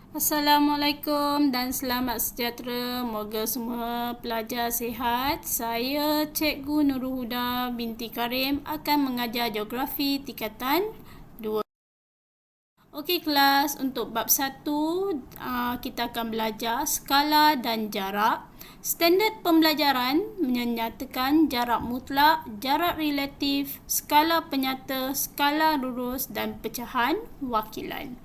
Assalamualaikum dan selamat sejahtera. Moga semua pelajar sihat. Saya Cikgu Nurul Huda binti Karim akan mengajar geografi tingkatan 2. Okey kelas, untuk bab 1 kita akan belajar skala dan jarak. Standard pembelajaran menyatakan jarak mutlak, jarak relatif, skala penyata, skala lurus dan pecahan wakilan.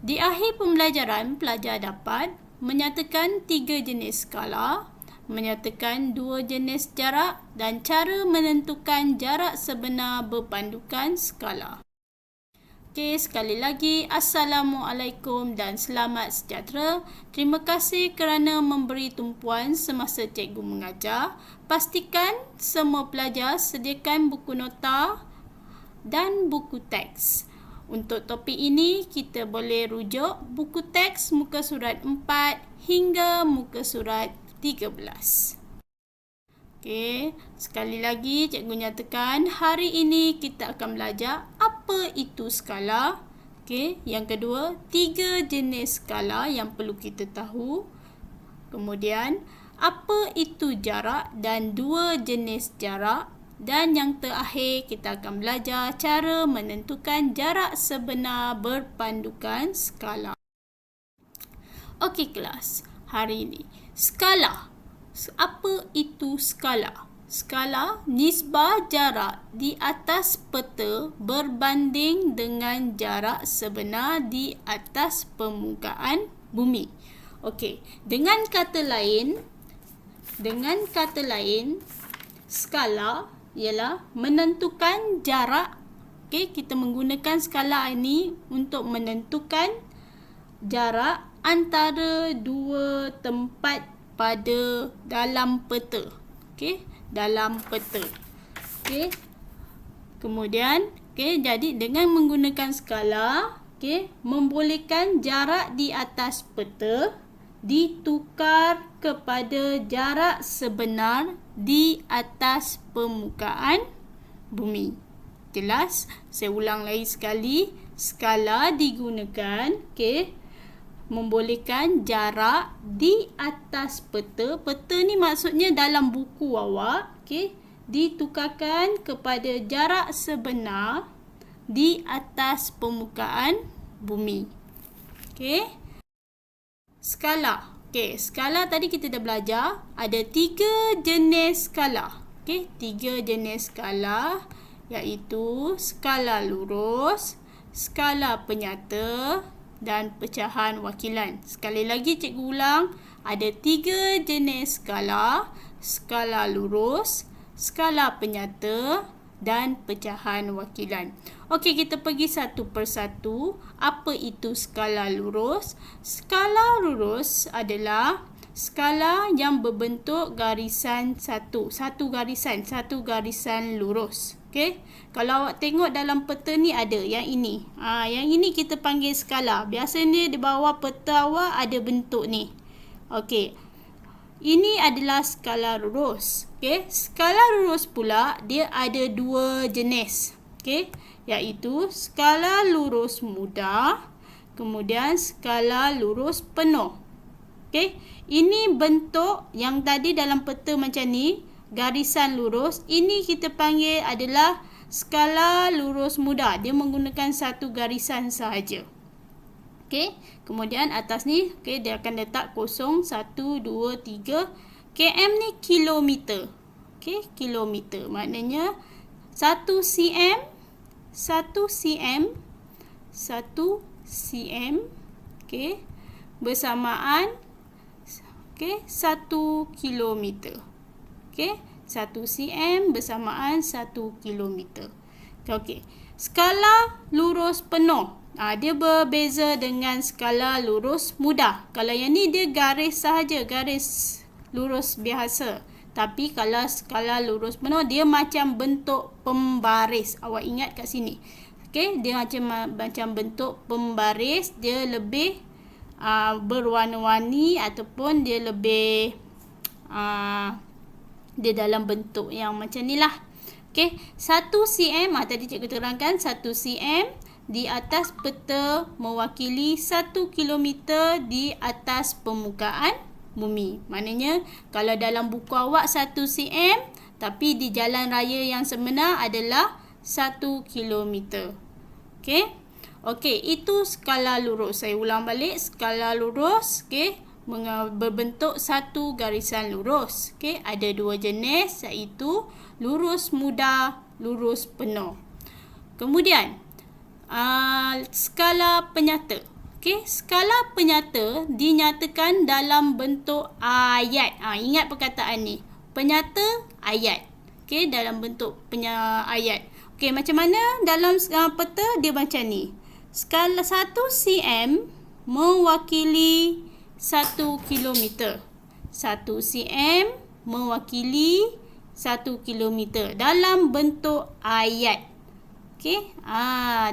Di akhir pembelajaran, pelajar dapat menyatakan 3 jenis skala, menyatakan 2 jenis jarak dan cara menentukan jarak sebenar berpandukan skala. Okey, sekali lagi, Assalamualaikum dan selamat sejahtera. Terima kasih kerana memberi tumpuan semasa cikgu mengajar. Pastikan semua pelajar sediakan buku nota dan buku teks. Untuk topik ini, kita boleh rujuk buku teks muka surat 4 hingga muka surat 13. Okey, sekali lagi cikgu nyatakan hari ini kita akan belajar apa itu skala. Okey, yang kedua, 3 jenis skala yang perlu kita tahu. Kemudian, apa itu jarak dan 2 jenis jarak. Dan yang terakhir, kita akan belajar cara menentukan jarak sebenar berpandukan skala. Okey kelas, hari ini skala. Apa itu skala? Skala nisbah jarak di atas peta berbanding dengan jarak sebenar di atas permukaan bumi. Okey, dengan kata lain, skala ialah menentukan jarak. Okey, kita menggunakan skala ini untuk menentukan jarak antara dua tempat pada dalam peta. Okey, dalam peta. Okey. Kemudian, jadi dengan menggunakan skala, membolehkan jarak di atas peta ditukar kepada jarak sebenar di atas permukaan bumi. Jelas? Saya ulang lagi sekali. Skala digunakan, membolehkan jarak di atas peta. Peta ni maksudnya dalam buku awak, ditukarkan kepada jarak sebenar di atas permukaan bumi. Skala. Skala tadi kita dah belajar. Ada 3 jenis skala. 3 jenis skala, iaitu skala lurus, skala penyata dan pecahan wakilan. Sekali lagi cikgu ulang, ada 3 jenis skala: skala lurus, skala penyata dan pecahan wakilan. Okey, kita pergi satu persatu. Apa itu skala lurus? Skala lurus adalah skala yang berbentuk garisan satu garisan lurus. Kalau awak tengok dalam peta ni ada yang ini. Yang ini kita panggil skala. Biasanya di bawah peta awak ada bentuk ni. Ini adalah skala lurus. Skala lurus pula dia ada 2 jenis. Iaitu skala lurus mudah, kemudian skala lurus penuh. Ini bentuk yang tadi dalam peta macam ni, garisan lurus. Ini kita panggil adalah skala lurus mudah. Dia menggunakan satu garisan sahaja. Kemudian atas ni, dia akan letak 0, 1, 2, 3. km ni kilometer. Kilometer. Maknanya 1 cm, 1 cm, 1 cm, bersamaan 1 kilometer. 1 cm bersamaan 1 kilometer. Skala lurus penuh. Dia berbeza dengan skala lurus mudah. Kalau yang ni dia garis sahaja, garis lurus biasa. Tapi kalau skala lurus penuh, dia macam bentuk pembaris. Awak ingat kat sini. Dia macam bentuk pembaris. Dia lebih berwarna-warni ataupun dia lebih dia dalam bentuk yang macam ni lah. 1 cm, tadi cikgu terangkan 1 cm di atas peta mewakili 1 kilometer di atas permukaan bumi. Maknanya kalau dalam buku awak 1 cm, tapi di jalan raya yang sebenar adalah 1 kilometer. Okey. Okey, itu skala lurus. Saya ulang balik, skala lurus, okey, berbentuk satu garisan lurus. Okey, ada dua jenis, iaitu lurus muda, lurus penuh. Kemudian skala penyata. Okey, skala penyata dinyatakan dalam bentuk ayat. Ingat perkataan ni. Penyata ayat. Okey, dalam bentuk ayat. Okey, macam mana dalam peta dia macam ni. Skala 1 cm mewakili 1 kilometer. 1 cm mewakili 1 kilometer dalam bentuk ayat. Okey,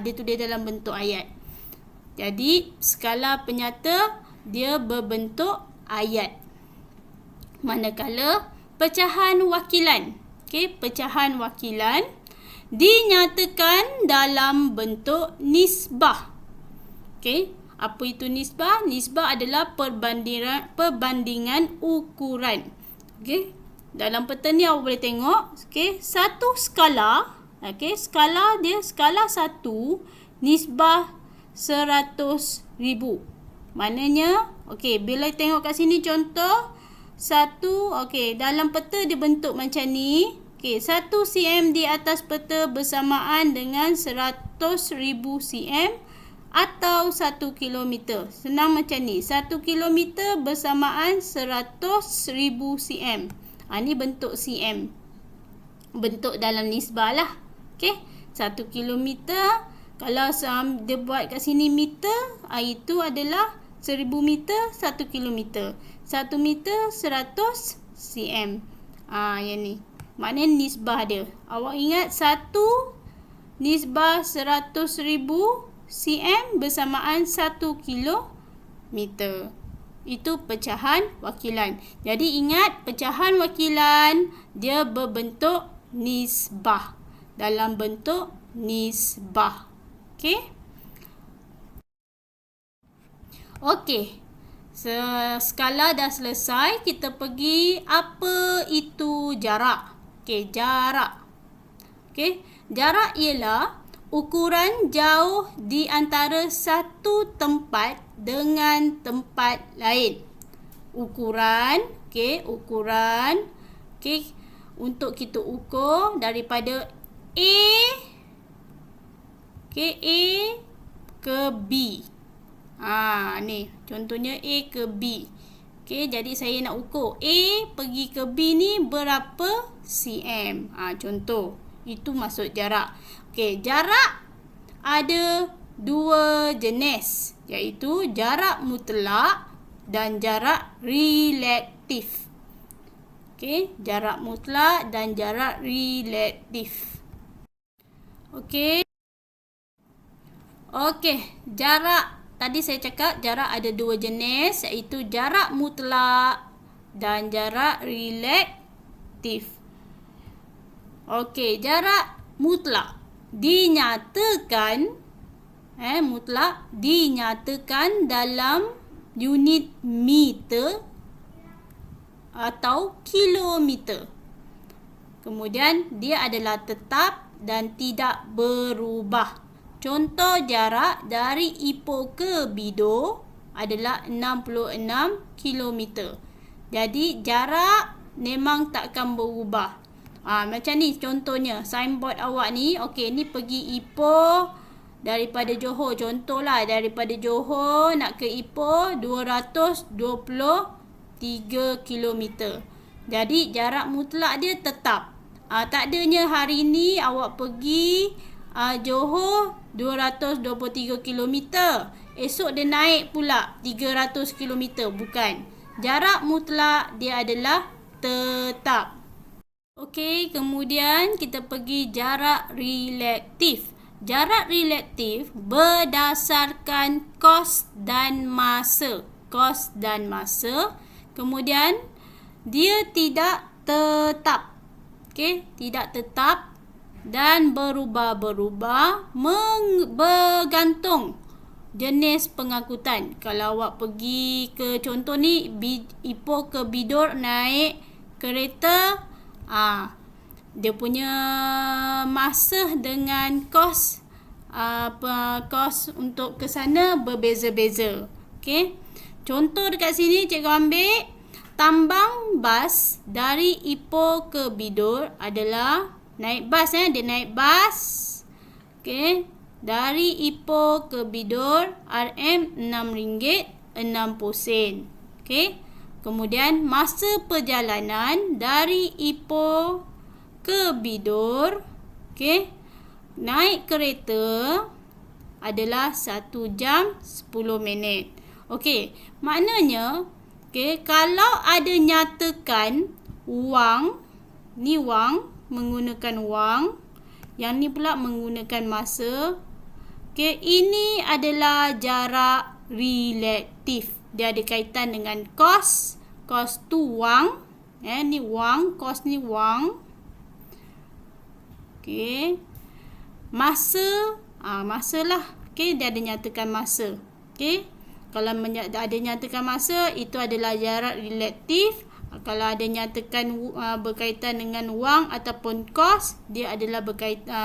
dia tulis dalam bentuk ayat. Jadi, skala penyata dia berbentuk ayat. Manakala pecahan wakilan, okey, pecahan wakilan dinyatakan dalam bentuk nisbah. Okey, apa itu nisbah? Nisbah adalah perbandingan ukuran. Okey, dalam peta ni awak boleh tengok, okey, satu skala, okey, skala dia skala 1, nisbah 100,000. Maknanya, okey, bila tengok kat sini contoh 1, okey, dalam peta dia bentuk macam ni. Okey, 1 cm di atas peta bersamaan dengan 100,000 cm atau 1 kilometer. Senang macam ni. 1 kilometer bersamaan 100,000 cm. Ni bentuk cm. Bentuk dalam nisbah lah. Okey, 1 kilometer. Kalau dia buat kat sini meter, itu adalah 1000 meter 1 kilometer. 1 meter 100 cm. Yang ni. Maknanya nisbah dia. Awak ingat 1 nisbah 100,000 cm bersamaan 1 kilometer. Itu pecahan wakilan. Jadi ingat, pecahan wakilan dia berbentuk nisbah. Dalam bentuk nisbah. Okey? Okey. Skala dah selesai. Kita pergi apa itu jarak. Okey, jarak. Okey, jarak ialah ukuran jauh di antara satu tempat dengan tempat lain. Ukuran, okey, ukuran. Okey, untuk kita ukur daripada A, okey, A ke B. Ni contohnya A ke B. Okey, jadi saya nak ukur A pergi ke B ni berapa cm. Contoh. Itu maksud jarak. Okey, jarak ada dua jenis, iaitu jarak mutlak dan jarak relatif. Okey, jarak mutlak dan jarak relatif. Okey. Okey, jarak. Tadi saya cakap jarak ada dua jenis, iaitu jarak mutlak dan jarak relatif. Okey, jarak mutlak dinyatakan mutlak dinyatakan dalam unit meter atau kilometer. Kemudian dia adalah tetap dan tidak berubah. Contoh jarak dari Ipoh ke Bido adalah 66 km. Jadi jarak memang takkan berubah. Macam ni contohnya signboard awak ni. Okey, ni pergi Ipoh daripada Johor. Contohlah daripada Johor nak ke Ipoh 223 km. Jadi jarak mutlak dia tetap. Tak adanya hari ni awak pergi Johor 223 km. Esok dia naik pula 300 km. Bukan. Jarak mutlak dia adalah tetap. Okey, kemudian kita pergi jarak relatif. Jarak relatif berdasarkan kos dan masa. Kos dan masa. Kemudian dia tidak tetap. Okey, tidak tetap. dan berubah-berubah bergantung jenis pengangkutan. Kalau awak pergi ke contoh ni, Ipoh ke Bidor naik kereta, dia punya masa dengan kos kos untuk ke sana berbeza-beza. Okey. Contoh dekat sini cikgu ambil tambang bas dari Ipoh ke Bidor adalah naik bas, dia naik bas. Okey, dari Ipoh ke Bidor RM RM6.60. Okey. Kemudian masa perjalanan dari Ipoh ke Bidor, okey, naik kereta adalah 1 jam 10 minit. Okey, maknanya kalau ada nyatakan wang, ni wang, menggunakan wang, yang ni pula menggunakan masa. Okey, ini adalah jarak relatif. Dia ada kaitan dengan kos. Kos tu wang. Ni wang, kos ni wang. Okey. Masa, masa lah. Okey, dia ada nyatakan masa. Okey. Kalau ada nyatakan masa, itu adalah jarak relatif. Kalau ada nyatakan berkaitan dengan wang ataupun kos, dia adalah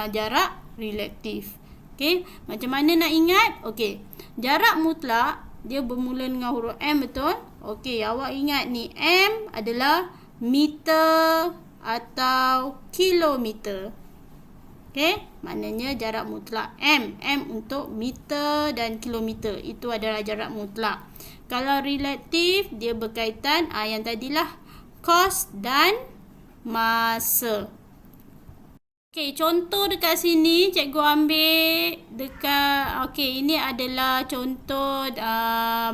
jarak relatif. Okey, macam mana nak ingat? Okey, jarak mutlak dia bermula dengan huruf M, betul? Okey, awak ingat ni M adalah meter atau kilometer. Okey, maknanya jarak mutlak M. M untuk meter dan kilometer. Itu adalah jarak mutlak. Kalau relatif, dia berkaitan yang tadilah kos dan masa. Okey, contoh dekat sini cikgu ambil dekat, okey, ini adalah contoh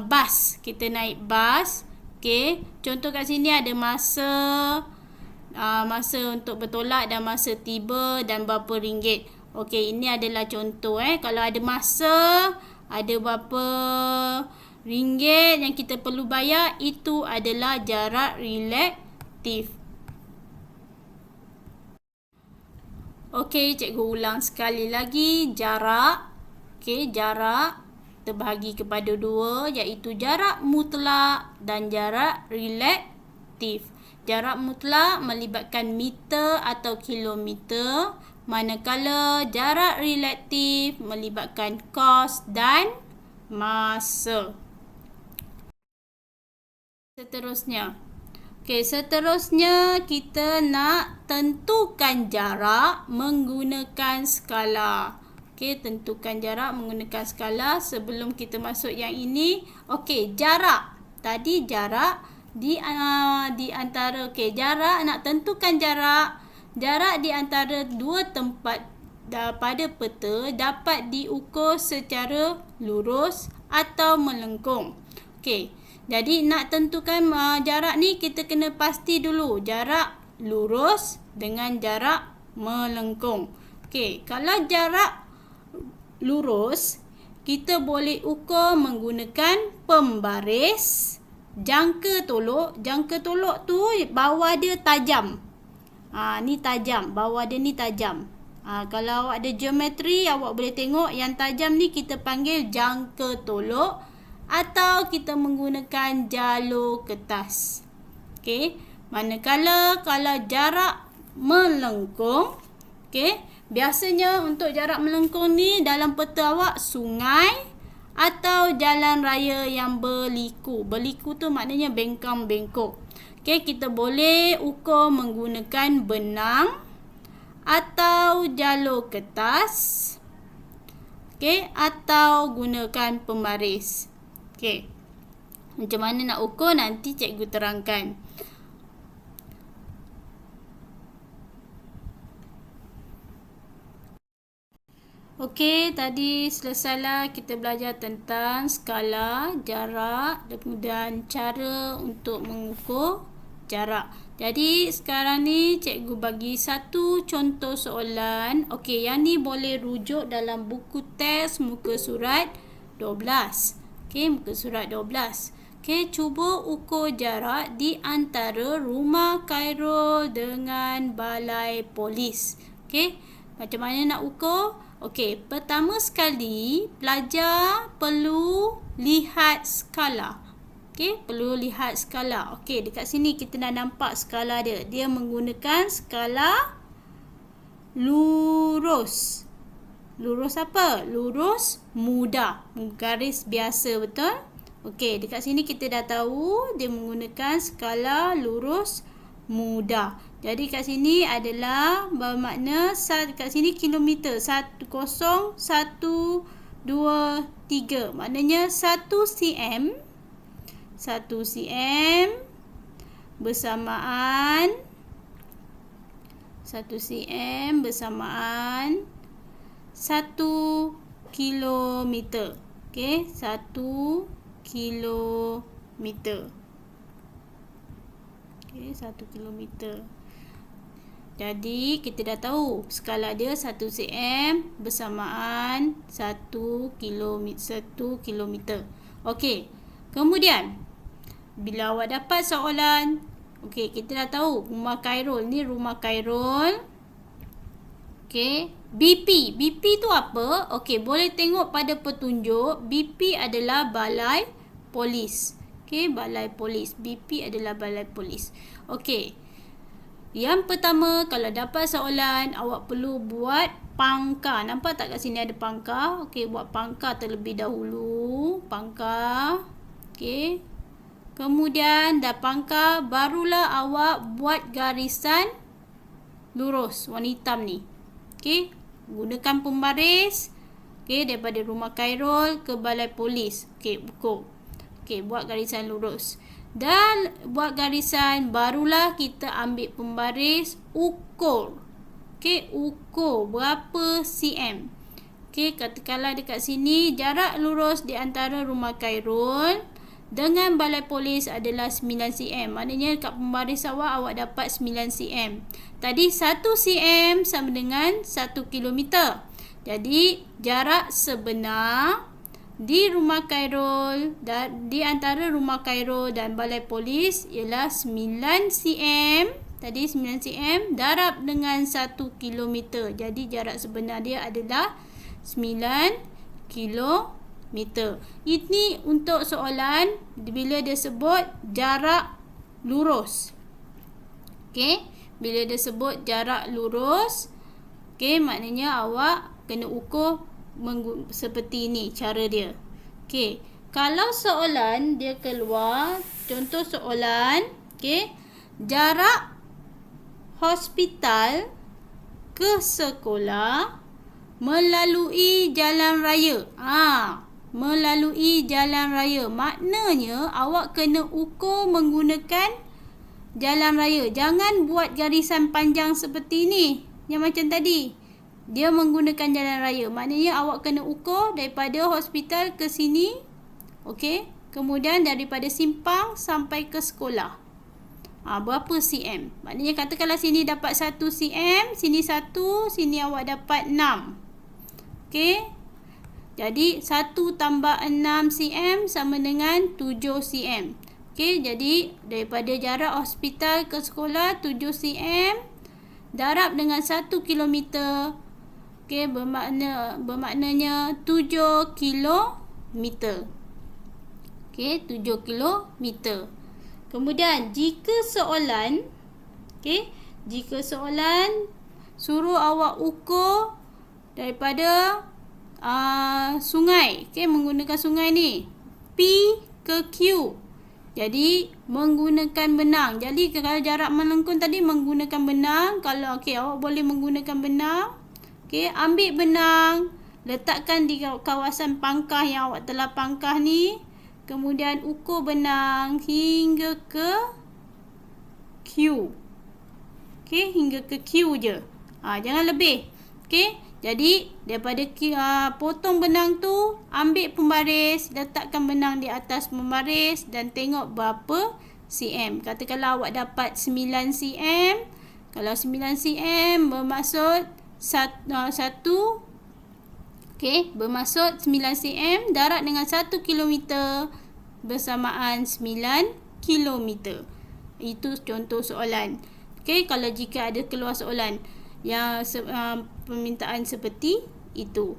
bas. Kita naik bas. Okey, contoh kat sini ada masa, masa untuk bertolak dan masa tiba dan berapa ringgit. Okey, ini adalah contoh. Kalau ada masa, ada berapa ringgit yang kita perlu bayar, itu adalah jarak relatif. Okey, cikgu ulang sekali lagi. Jarak, okey, jarak terbahagi kepada dua, iaitu jarak mutlak dan jarak relatif. Jarak mutlak melibatkan meter atau kilometer, manakala jarak relatif melibatkan kos dan masa. Seterusnya, kita nak tentukan jarak menggunakan skala. Tentukan jarak menggunakan skala. Sebelum kita masuk yang ini, jarak. Tadi jarak di antara, jarak, nak tentukan jarak. Jarak di antara dua tempat pada peta dapat diukur secara lurus atau melengkung. Jadi nak tentukan jarak ni, kita kena pasti dulu jarak lurus dengan jarak melengkung. Kalau jarak lurus, kita boleh ukur menggunakan pembaris jangka tolok. Jangka tolok tu bawah dia tajam. Ni tajam, bawah dia ni tajam. Kalau awak ada geometri, awak boleh tengok yang tajam ni kita panggil jangka tolok, atau kita menggunakan jalur kertas. Manakala kalau jarak melengkung, biasanya untuk jarak melengkung ni dalam peta awak sungai atau jalan raya yang berliku. Berliku tu maknanya bengkang-bengkok. Kita boleh ukur menggunakan benang atau jalur kertas, atau gunakan pembaris. Macam mana nak ukur, nanti cikgu terangkan. Tadi selesailah kita belajar tentang skala, jarak dan cara untuk mengukur jarak. Jadi sekarang ni cikgu bagi satu contoh soalan. Yang ni boleh rujuk dalam buku teks muka surat 12. Muka surat 12. Cuba ukur jarak di antara rumah Khairul dengan balai polis. Macam mana nak ukur? Okey, pertama sekali pelajar perlu lihat skala. Okey, perlu lihat skala. Okey, dekat sini kita dah nampak skala dia. Dia menggunakan skala lurus. Lurus apa? Lurus mudah. Garis biasa, betul? Okey, dekat sini kita dah tahu dia menggunakan skala lurus mudah. Jadi kat sini adalah bermakna kat sini kilometer 10, 1, 2, 3. Maknanya 1 cm bersamaan 1 kilometer. Okey, 1 kilometer. Okey, 1 kilometer. Jadi kita dah tahu skala dia 1 cm bersamaan 1 kilometer. Okey. Kemudian bila awak dapat soalan, okey, kita dah tahu rumah Khairul ni rumah Khairul. Okey, BP tu apa? Okey, boleh tengok pada petunjuk. BP adalah balai polis. Okey, balai polis. BP adalah balai polis. Okey. Yang pertama, kalau dapat soalan, awak perlu buat pangkar. Nampak tak kat sini ada pangkar? Okey, buat pangkar terlebih dahulu. Pangkar. Okey. Kemudian dah pangkar, barulah awak buat garisan lurus warna hitam ni. Okey, gunakan pembaris. Okey, daripada rumah Khairul ke balai polis. Okey, ukur. Okey, buat garisan lurus. Dan buat garisan, barulah kita ambil pembaris, ukur. Okey, ukur berapa cm. Okey, katakanlah dekat sini jarak lurus di antara rumah Khairul dengan balai polis adalah 9 cm. Maknanya dekat pembaris awak dapat 9 cm. Tadi 1 cm sama dengan 1 kilometer. Jadi jarak sebenar di rumah Khairul dan di antara rumah Khairul dan balai polis ialah 9 cm. Tadi 9 cm darab dengan 1 kilometer. Jadi jarak sebenar dia adalah 9 kilometer. Ini untuk soalan bila dia sebut jarak lurus. Okey, bila dia sebut jarak lurus, okey, maknanya awak kena ukur seperti ini cara dia. Okey, kalau soalan dia keluar, contoh soalan, okey, jarak hospital ke sekolah melalui jalan raya. Melalui jalan raya. Maknanya awak kena ukur menggunakan jalan raya. Jangan buat garisan panjang seperti ni. Yang macam tadi. Dia menggunakan jalan raya. Maknanya awak kena ukur daripada hospital ke sini. Okey. Kemudian daripada simpang sampai ke sekolah. Berapa cm? Maknanya katakanlah sini dapat 1 cm. Sini 1. Sini awak dapat 6. Okey. Jadi 1 tambah 6 cm sama dengan 7 cm. Okey. Jadi daripada jarak hospital ke sekolah 7 cm. Darab dengan 1 kilometer. Okey, bermaknanya 7 kilometer. Okey, 7 kilometer. Kemudian jika soalan, okey, jika soalan suruh awak ukur daripada sungai, okey, menggunakan sungai ni P ke Q. Jadi menggunakan benang. Jadi kalau jarak melengkung tadi menggunakan benang. Kalau okey, awak boleh menggunakan benang. Okey, ambil benang, letakkan di kawasan pangkah yang awak telah pangkah ni. Kemudian ukur benang hingga ke Q. Okey, hingga ke Q je. Jangan lebih. Okey, jadi daripada potong benang tu, ambil pembaris, letakkan benang di atas pembaris dan tengok berapa cm. Katakanlah awak dapat 9 cm. Kalau 9 cm bermaksud 1, okey, bermaksud 9 cm darab dengan 1 kilometer bersamaan 9 kilometer. Itu contoh soalan. Okey, kalau jika ada keluar soalan. yang permintaan seperti itu.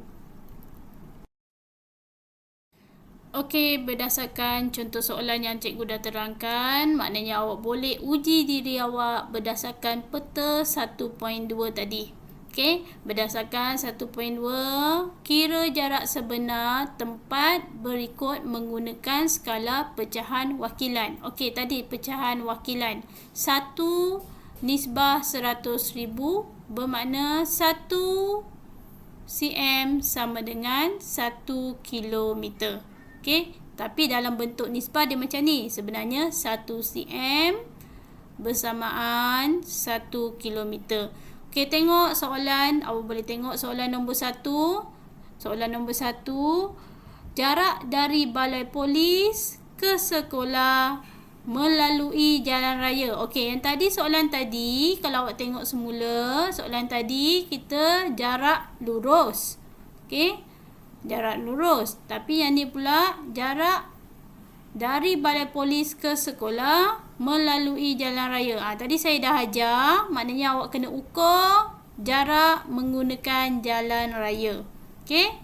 Okey, berdasarkan contoh soalan yang cikgu dah terangkan, maknanya awak boleh uji diri awak berdasarkan peta 1.2 tadi. Okey, berdasarkan 1.2, kira jarak sebenar tempat berikut menggunakan skala pecahan wakilan. Okey, tadi pecahan wakilan. 1 nisbah 100,000 bermakna 1 cm sama dengan 1 kilometer. Okey, tapi dalam bentuk nisbah dia macam ni. Sebenarnya 1 cm bersamaan 1 kilometer. Okey, tengok soalan. Awak boleh tengok soalan nombor 1. Soalan nombor 1. Jarak dari balai polis ke sekolah melalui jalan raya. Okey, yang tadi soalan tadi, kalau awak tengok semula, soalan tadi kita jarak lurus. Okey, jarak lurus. Tapi yang ni pula jarak dari balai polis ke sekolah melalui jalan raya. Tadi saya dah ajar, maknanya awak kena ukur jarak menggunakan jalan raya. Okey.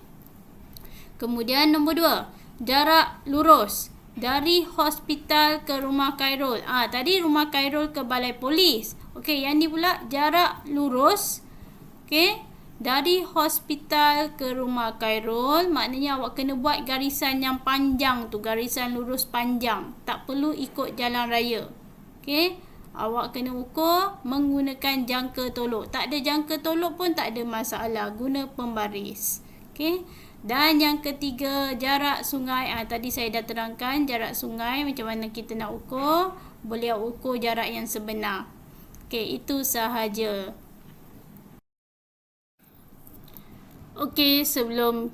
Kemudian nombor 2, jarak lurus dari hospital ke rumah Khairul. Tadi rumah Khairul ke balai polis. Okey, yang ni pula jarak lurus. Okey, dari hospital ke rumah Khairul, maknanya awak kena buat garisan yang panjang tu, garisan lurus panjang. Tak perlu ikut jalan raya. Okey, awak kena ukur menggunakan jangka tolok. Tak ada jangka tolok pun tak ada masalah, guna pembaris. Okey. Dan yang ketiga, jarak sungai. Tadi saya dah terangkan jarak sungai macam mana kita nak ukur. Boleh ukur jarak yang sebenar. Okey, itu sahaja. Okey, sebelum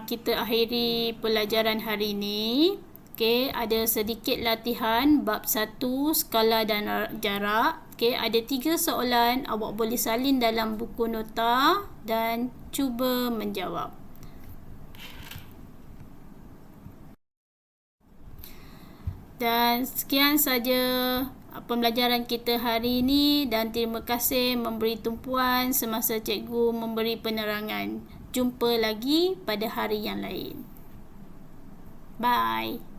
kita akhiri pelajaran hari ini, okey, ada sedikit latihan bab 1 skala dan jarak. Okey, ada 3 soalan. Awak boleh salin dalam buku nota dan cuba menjawab. Dan sekian saja pembelajaran kita hari ini, dan terima kasih memberi tumpuan semasa cikgu memberi penerangan. Jumpa lagi pada hari yang lain. Bye.